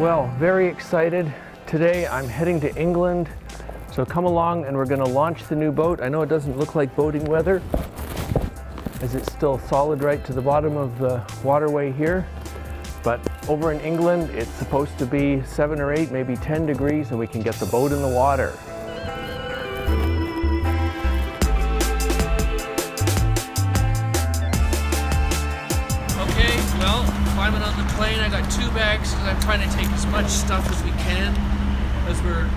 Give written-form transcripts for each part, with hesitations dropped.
Well, very excited. Today I'm heading to England, so come along and we're going to launch the new boat. I know it doesn't look like boating weather, as it's still solid right to the bottom of the waterway here. But over in England, it's supposed to be 7 or 8, maybe 10 degrees, and we can get the boat in the water. Okay, well, climbing on the plane, I got 2 bags because I'm trying to take as much stuff as we can, as we're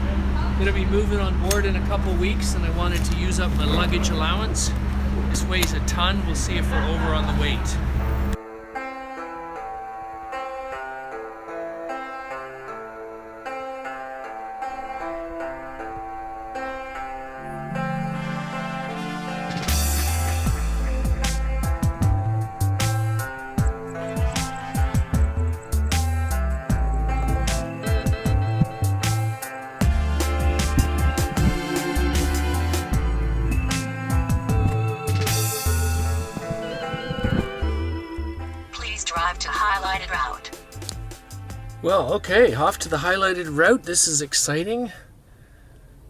going to be moving on board in a couple weeks, and I wanted to use up my luggage allowance. This weighs a ton. We'll see if we're over on the weight. To highlighted route. Well, okay, off to the highlighted route. This is exciting.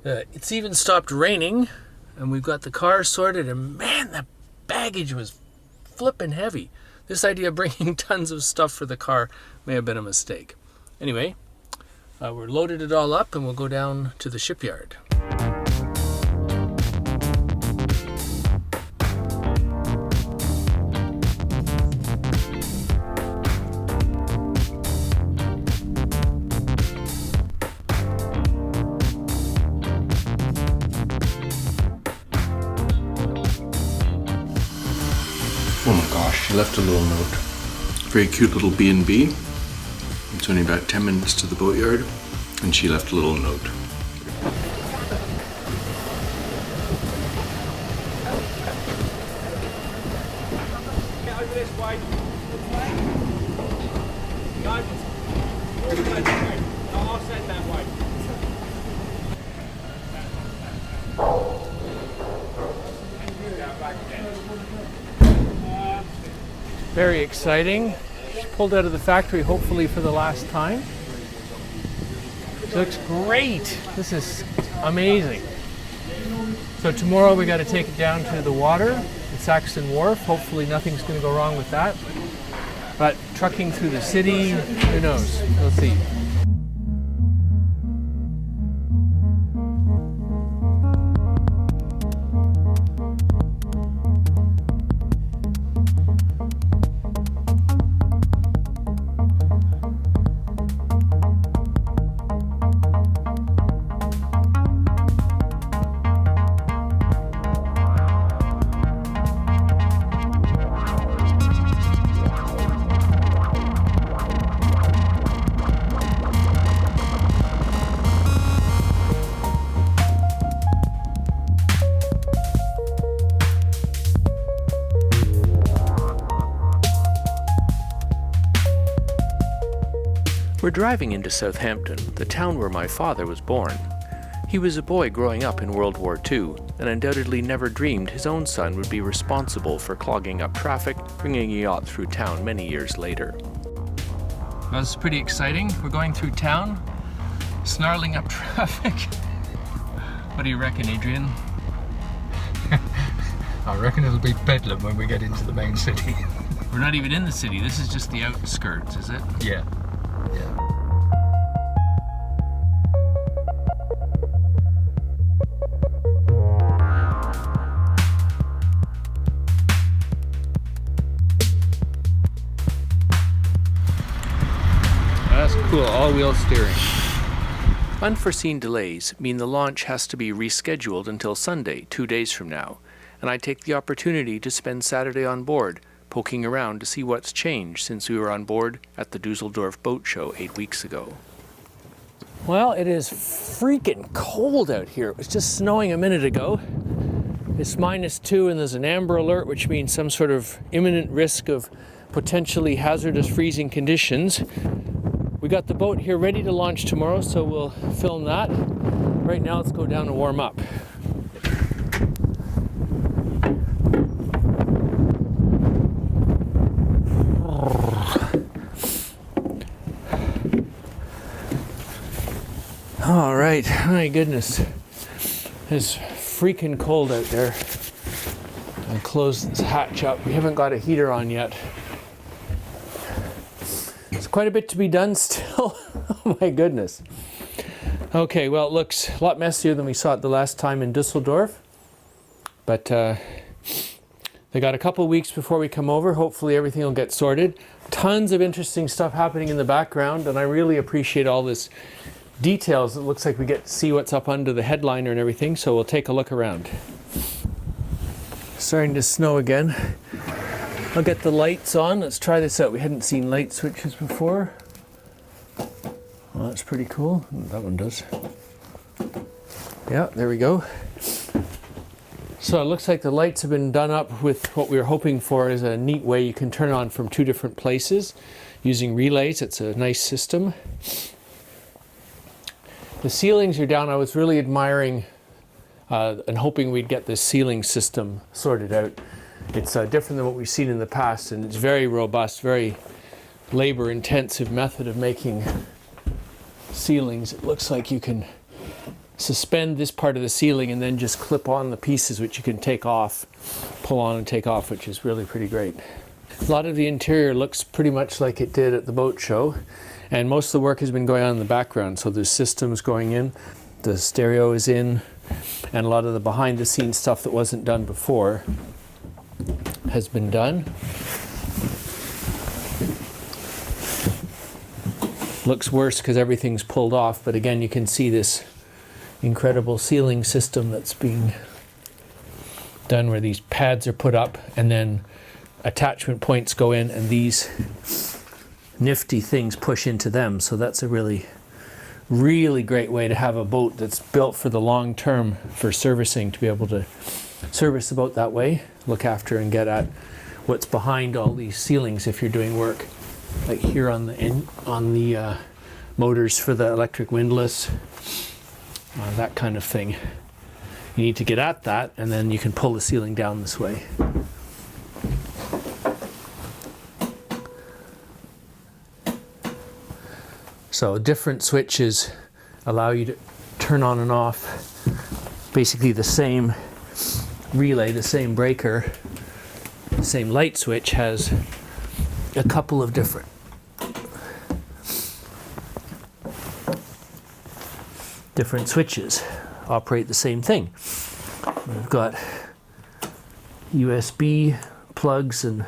It's even stopped raining, and we've got the car sorted, and man, the baggage was flippin' heavy. This idea of bringing tons of stuff for the car may have been a mistake. Anyway, we're loaded it all up, and we'll go down to the shipyard. Oh my gosh, she left a little note. Very cute little B&B. It's only about 10 minutes to the boatyard, and she left a little note. Get over this way. No, I'll send that way. Very exciting. She pulled out of the factory hopefully for the last time. She looks great. This is amazing. So tomorrow we got to take it down to the water at Saxon Wharf. Hopefully nothing's going to go wrong with that. But trucking through the city, who knows? We'll see. We're driving into Southampton, the town where my father was born. He was a boy growing up in World War II, and undoubtedly never dreamed his own son would be responsible for clogging up traffic, bringing a yacht through town many years later. Well, this is pretty exciting. We're going through town, snarling up traffic. What do you reckon, Adrian? I reckon it'll be bedlam when we get into the main city. We're not even in the city. This is just the outskirts, is it? Yeah. That's cool, all-wheel steering. Unforeseen delays mean the launch has to be rescheduled until Sunday, 2 days from now, and I take the opportunity to spend Saturday on board, poking around to see what's changed since we were on board at the Dusseldorf boat show 8 weeks ago. Well, it is freaking cold out here. It was just snowing a minute ago. It's -2 and there's an amber alert, which means some sort of imminent risk of potentially hazardous freezing conditions. We got the boat here ready to launch tomorrow, so we'll film that. Right now, let's go down and warm up. right, my goodness. It's freaking cold out there. I closed this hatch up. We haven't got a heater on yet. It's quite a bit to be done still. Oh my goodness. Okay, well, it looks a lot messier than we saw it the last time in Dusseldorf. But they got a couple weeks before we come over. Hopefully everything will get sorted. Tons of interesting stuff happening in the background, and I really appreciate all this details. It looks like we get to see what's up under the headliner and everything, so we'll take a look around. Starting to snow again. I'll get the lights on. Let's try this out. We hadn't seen light switches before. Well, that's pretty cool. That one does. Yeah, there we go. So it looks like the lights have been done up with what we were hoping for is a neat way you can turn on from two different places using relays. It's a nice system. The ceilings are down. I was really admiring and hoping we'd get this ceiling system sorted out. It's different than what we've seen in the past, and it's very robust, very labor-intensive method of making ceilings. It looks like you can suspend this part of the ceiling and then just clip on the pieces which you can take off, pull on and take off, which is really pretty great. A lot of the interior looks pretty much like it did at the boat show, and most of the work has been going on in the background. So there's systems going in, the stereo is in, and a lot of the behind the scenes stuff that wasn't done before has been done. Looks worse because everything's pulled off, but again you can see this incredible ceiling system that's being done where these pads are put up and then attachment points go in and these nifty things push into them. So that's a really great way to have a boat that's built for the long term for servicing, to be able to service the boat that way, look after and get at what's behind all these ceilings if you're doing work like here on the motors for the electric windlass. That kind of thing. You need to get at that, and then you can pull the ceiling down this way. So different switches allow you to turn on and off basically the same relay, the same breaker, the same light switch has a couple of different switches operate the same thing. We've got USB plugs, and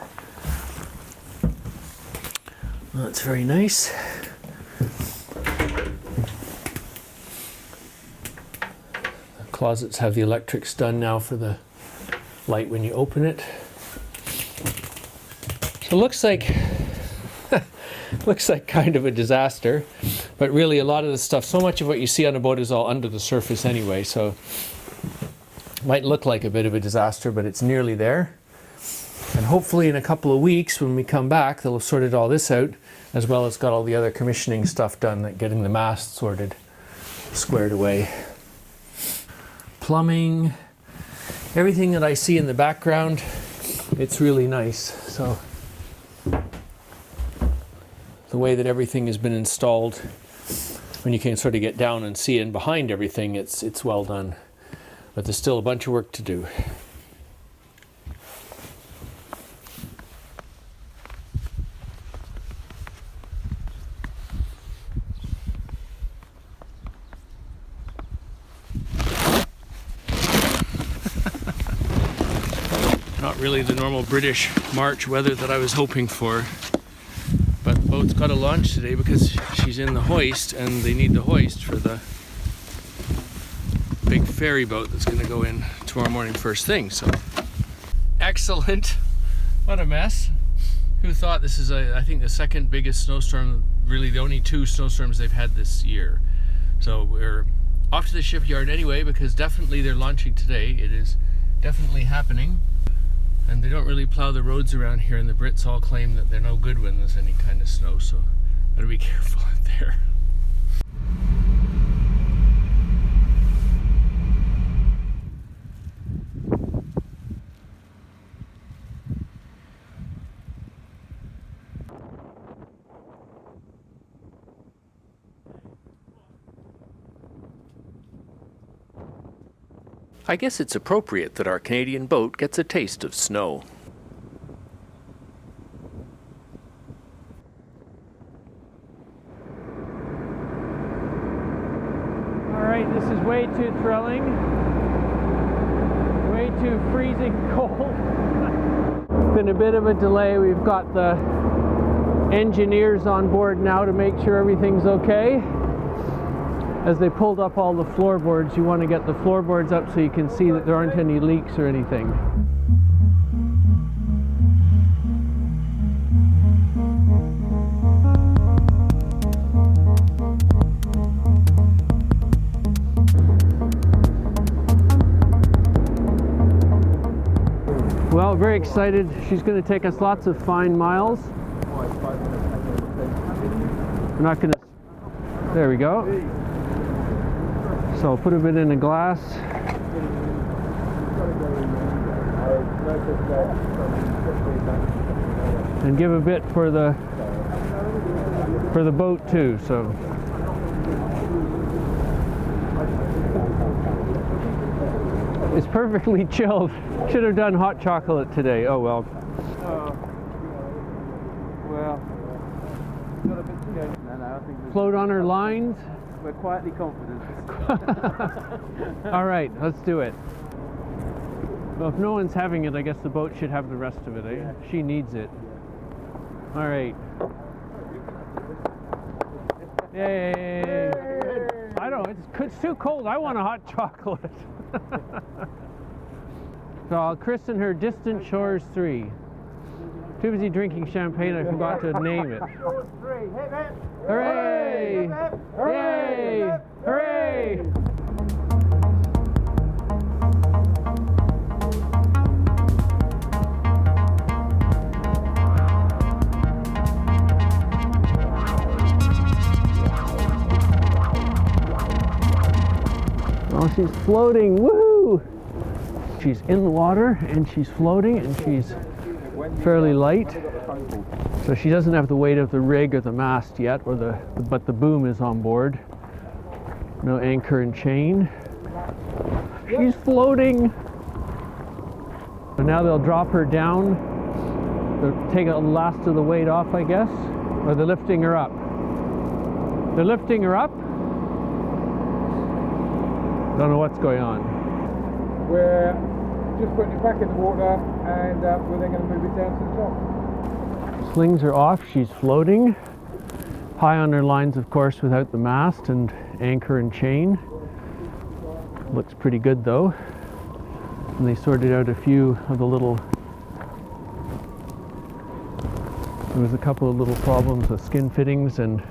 that's very nice. The closets have the electrics done now for the light when you open it. So it looks like kind of a disaster, but really a lot of the stuff, so much of what you see on a boat is all under the surface anyway, so it might look like a bit of a disaster, but it's nearly there. And hopefully in a couple of weeks when we come back, they'll have sorted all this out, as well as got all the other commissioning stuff done, like getting the mast sorted, squared away. Plumbing, everything that I see in the background, it's really nice. So the way that everything has been installed, when you can sort of get down and see in behind everything, it's well done. But there's still a bunch of work to do. Not really the normal British March weather that I was hoping for. But the boat's got to launch today because she's in the hoist, and they need the hoist for the big ferry boat that's going to go in tomorrow morning first thing. So excellent. What a mess. Who thought this is I think the second biggest snowstorm, really the only two snowstorms they've had this year. So we're off to the shipyard anyway, because definitely they're launching today. It is definitely happening. And they don't really plow the roads around here, and the Brits all claim that they're no good when there's any kind of snow, so better be careful out there. I guess it's appropriate that our Canadian boat gets a taste of snow. All right, this is way too thrilling. Way too freezing cold. Been a bit of a delay. We've got the engineers on board now to make sure everything's okay. As they pulled up all the floorboards, you want to get the floorboards up so you can see that there aren't any leaks or anything. Well, very excited. She's going to take us lots of fine miles. We're not going to... There we go. So I'll put a bit in a glass. And give a bit for the boat too, so. It's perfectly chilled. Should have done hot chocolate today. Oh well. Float on her lines. We're quietly confident. All right, let's do it. Well, if no one's having it, I guess the boat should have the rest of it, eh? She needs it. All right. Yay! I don't know, it's too cold. I want a hot chocolate. So I'll christen her Distant Shores 3. Too busy drinking champagne, I forgot to name it. Hooray! Yay! Hooray! Oh, she's floating, woohoo! She's in the water and she's floating and she's fairly light. So she doesn't have the weight of the rig or the mast yet, but the boom is on board. No anchor and chain. She's floating! So now they'll drop her down. They'll take the last of the weight off, I guess. Or they're lifting her up. They're lifting her up? Don't know what's going on. We're just putting it back in the water and we're then going to move it down to the top. Slings are off, she's floating. High on her lines, of course, without the mast and anchor and chain. Looks pretty good though. And they sorted out a few of the little... There was a couple of little problems with skin fittings and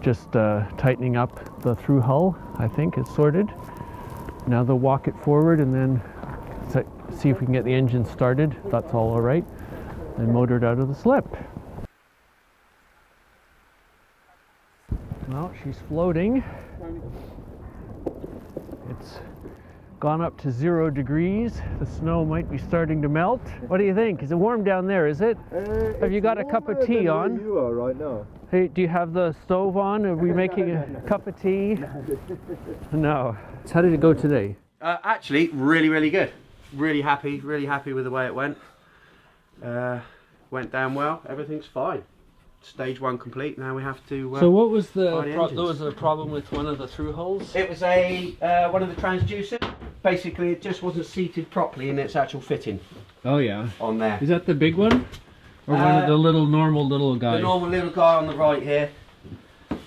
just tightening up the through hull. I think it's sorted. Now they'll walk it forward and then see if we can get the engine started. That's all right. And motor it out of the slip. Well, she's floating. It's gone up to 0 degrees. The snow might be starting to melt. What do you think? Is it warm down there, is it? Have you got a cup of tea on? You are right now. Hey, do you have the stove on? Are we making a cup of tea? No. So how did it go today? Actually, really good. Really happy with the way it went. Went down well. Everything's fine. Stage 1 complete. Now we have to. So what was the? there was a problem with one of the through hulls. It was one of the transducers. Basically, it just wasn't seated properly in its actual fitting. Oh yeah. On there. Is that the big one, or one of the normal little guys? The normal little guy on the right here.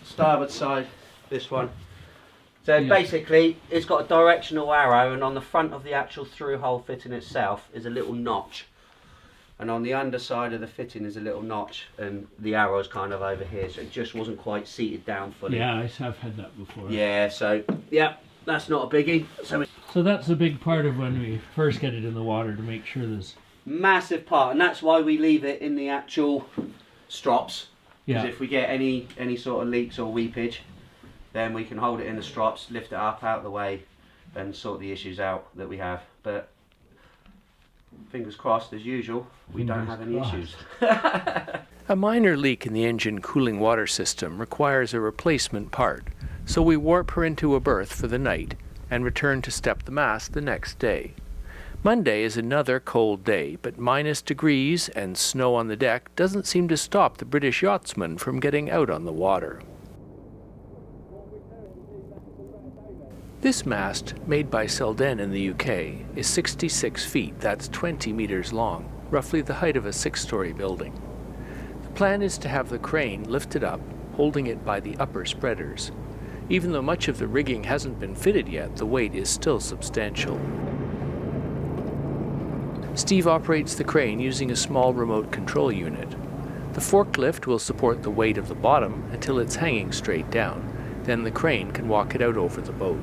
Starboard side. This one. So Yeah. basically, it's got a directional arrow, and on the front of the actual through hull fitting itself is a little notch. And on the underside of the fitting is a little notch, and the arrow's kind of over here, so it just wasn't quite seated down fully. Yeah, I have had that before. Yeah, so, yeah, that's not a biggie. So that's a big part of when we first get it in the water, to make sure there's... Massive part, and that's why we leave it in the actual strops. Because Yeah. if we get any sort of leaks or weepage, then we can hold it in the strops, lift it up out of the way, and sort the issues out that we have. But fingers crossed, as usual, we don't have any issues. A minor leak in the engine cooling water system requires a replacement part, so we warp her into a berth for the night and return to step the mast the next day. Monday is another cold day, but -degrees and snow on the deck doesn't seem to stop the British yachtsmen from getting out on the water. This mast, made by Selden in the UK, is 66 feet, that's 20 meters long, roughly the height of a 6-story building. The plan is to have the crane lifted up, holding it by the upper spreaders. Even though much of the rigging hasn't been fitted yet, the weight is still substantial. Steve operates the crane using a small remote control unit. The forklift will support the weight of the bottom until it's hanging straight down. Then the crane can walk it out over the boat.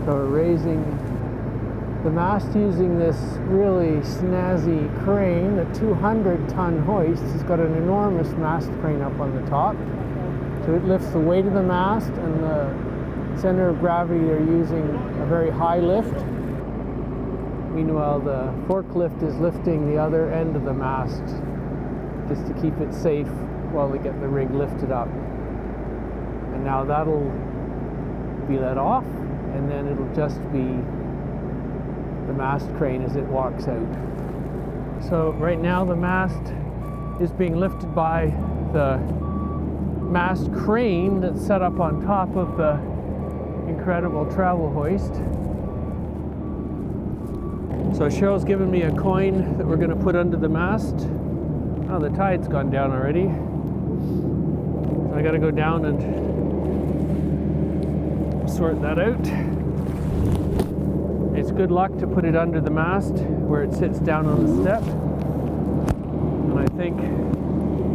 So we're raising the mast using this really snazzy crane, a 200-ton hoist. It's got an enormous mast crane up on the top. So it lifts the weight of the mast, and the center of gravity they're using a very high lift. Meanwhile, the forklift is lifting the other end of the mast just to keep it safe while they get the rig lifted up. And now that'll be let off, and then it'll just be the mast crane as it walks out. So right now the mast is being lifted by the mast crane that's set up on top of the incredible travel hoist. So Cheryl's given me a coin that we're going to put under the mast. Oh, the tide's gone down already. So I got to go down and sort that out. It's good luck to put it under the mast where it sits down on the step. And I think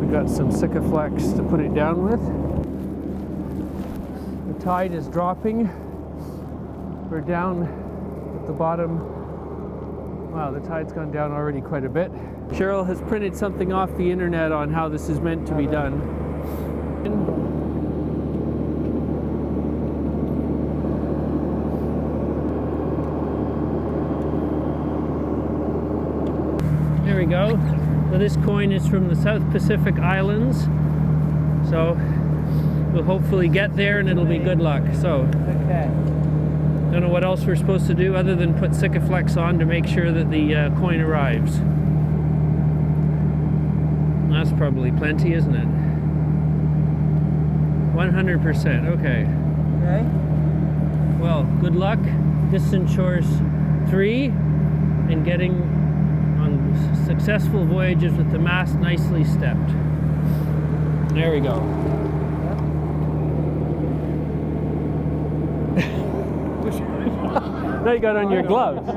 we got some Sikaflex to put it down with. The tide is dropping. We're down at the bottom. Wow, the tide's gone down already quite a bit. Cheryl has printed something off the internet on how this is meant to be done. There we go. So this coin is from the South Pacific Islands. So we'll hopefully get there and it'll be good luck. So. Okay. Don't know what else we're supposed to do other than put Sikaflex on to make sure that the coin arrives. That's probably plenty, isn't it? 100%, okay. Okay. Well, good luck. Distant Shores 3 and getting on successful voyages with the mast nicely stepped. There we go. Now you got on your gloves.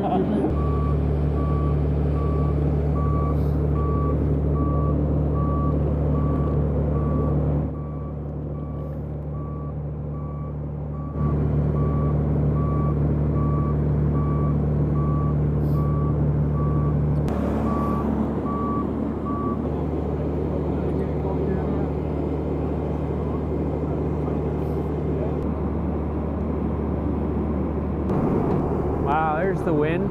Wow, there's the wind.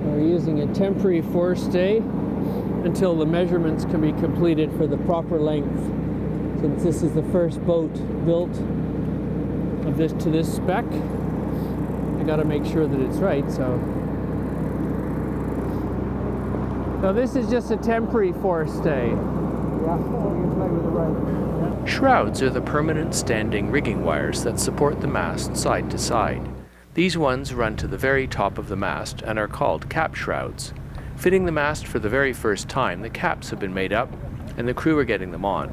We're using a temporary forestay until the measurements can be completed for the proper length. Since this is the first boat built of this to this spec, I got to make sure that it's right. So this is just a temporary forestay. Shrouds are the permanent standing rigging wires that support the mast side to side. These ones run to the very top of the mast and are called cap shrouds. Fitting the mast for the very first time, the caps have been made up and the crew are getting them on.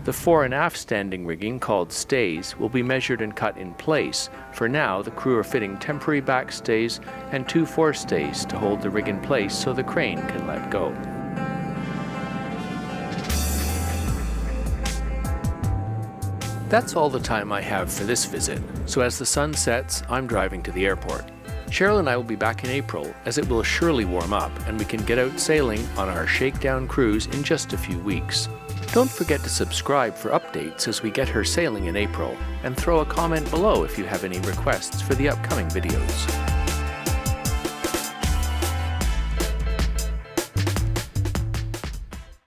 The fore and aft standing rigging, called stays, will be measured and cut in place. For now, the crew are fitting temporary back stays and 2 forestays to hold the rig in place so the crane can let go. That's all the time I have for this visit, so as the sun sets, I'm driving to the airport. Sheryl and I will be back in April, as it will surely warm up and we can get out sailing on our shakedown cruise in just a few weeks. Don't forget to subscribe for updates as we get her sailing in April, and throw a comment below if you have any requests for the upcoming videos.